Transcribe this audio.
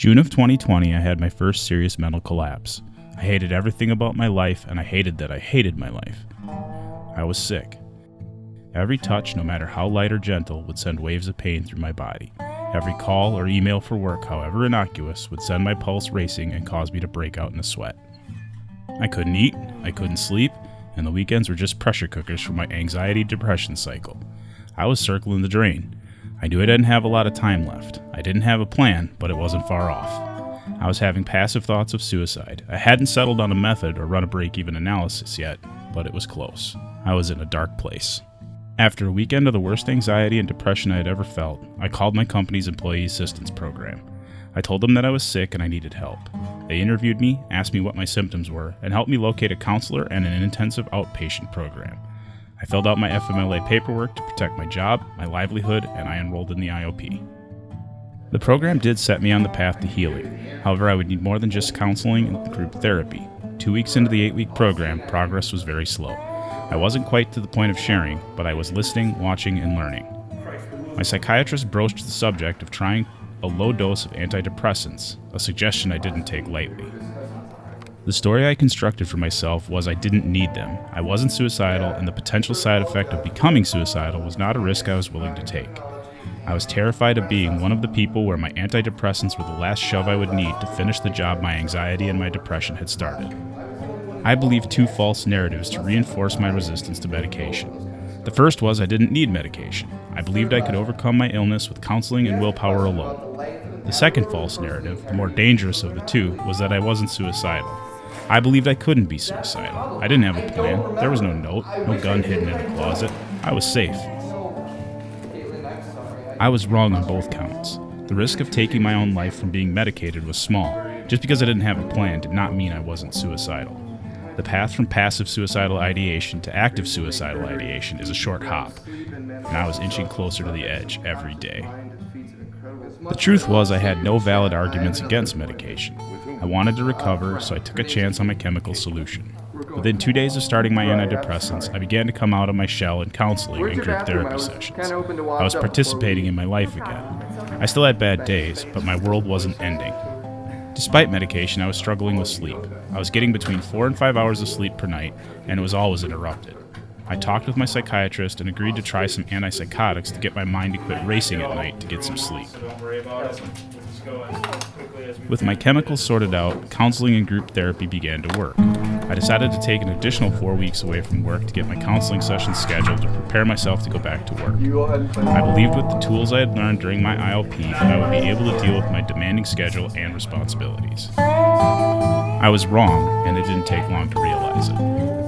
June of 2020, I had my first serious mental collapse. I hated everything about my life, and I hated that I hated my life. I was sick. Every touch, no matter how light or gentle, would send waves of pain through my body. Every call or email for work, however innocuous, would send my pulse racing and cause me to break out in a sweat. I couldn't eat, I couldn't sleep, and the weekends were just pressure cookers for my anxiety-depression cycle. I was circling the drain. I knew I didn't have a lot of time left. I didn't have a plan, but it wasn't far off. I was having passive thoughts of suicide. I hadn't settled on a method or run a break-even analysis yet, but it was close. I was in a dark place. After a weekend of the worst anxiety and depression I had ever felt, I called my company's employee assistance program. I told them that I was sick and I needed help. They interviewed me, asked me what my symptoms were, and helped me locate a counselor and an intensive outpatient program. I filled out my FMLA paperwork to protect my job, my livelihood, and I enrolled in the IOP. The program did set me on the path to healing. However, I would need more than just counseling and group therapy. 2 weeks into the 8-week program, progress was very slow. I wasn't quite to the point of sharing, but I was listening, watching, and learning. My psychiatrist broached the subject of trying a low dose of antidepressants, a suggestion I didn't take lightly. The story I constructed for myself was I didn't need them. I wasn't suicidal, and the potential side effect of becoming suicidal was not a risk I was willing to take. I was terrified of being one of the people where my antidepressants were the last shove I would need to finish the job my anxiety and my depression had started. I believed 2 false narratives to reinforce my resistance to medication. The first was I didn't need medication. I believed I could overcome my illness with counseling and willpower alone. The second false narrative, the more dangerous of the two, was that I wasn't suicidal. I believed I couldn't be suicidal. I didn't have a plan. There was no note, no gun hidden in a closet. I was safe. I was wrong on both counts. The risk of taking my own life from being medicated was small. Just because I didn't have a plan did not mean I wasn't suicidal. The path from passive suicidal ideation to active suicidal ideation is a short hop, and I was inching closer to the edge every day. The truth was I had no valid arguments against medication. I wanted to recover, so I took a chance on my chemical solution. Within 2 days of starting my antidepressants, I began to come out of my shell in counseling and group therapy sessions. I was participating in my life again. I still had bad days, but my world wasn't ending. Despite medication, I was struggling with sleep. I was getting between 4 and 5 hours of sleep per night, and it was always interrupted. I talked with my psychiatrist and agreed to try some antipsychotics to get my mind to quit racing at night to get some sleep. With my chemicals sorted out, counseling and group therapy began to work. I decided to take an additional 4 weeks away from work to get my counseling sessions scheduled to prepare myself to go back to work. I believed with the tools I had learned during my IOP that I would be able to deal with my demanding schedule and responsibilities. I was wrong, and it didn't take long to realize it.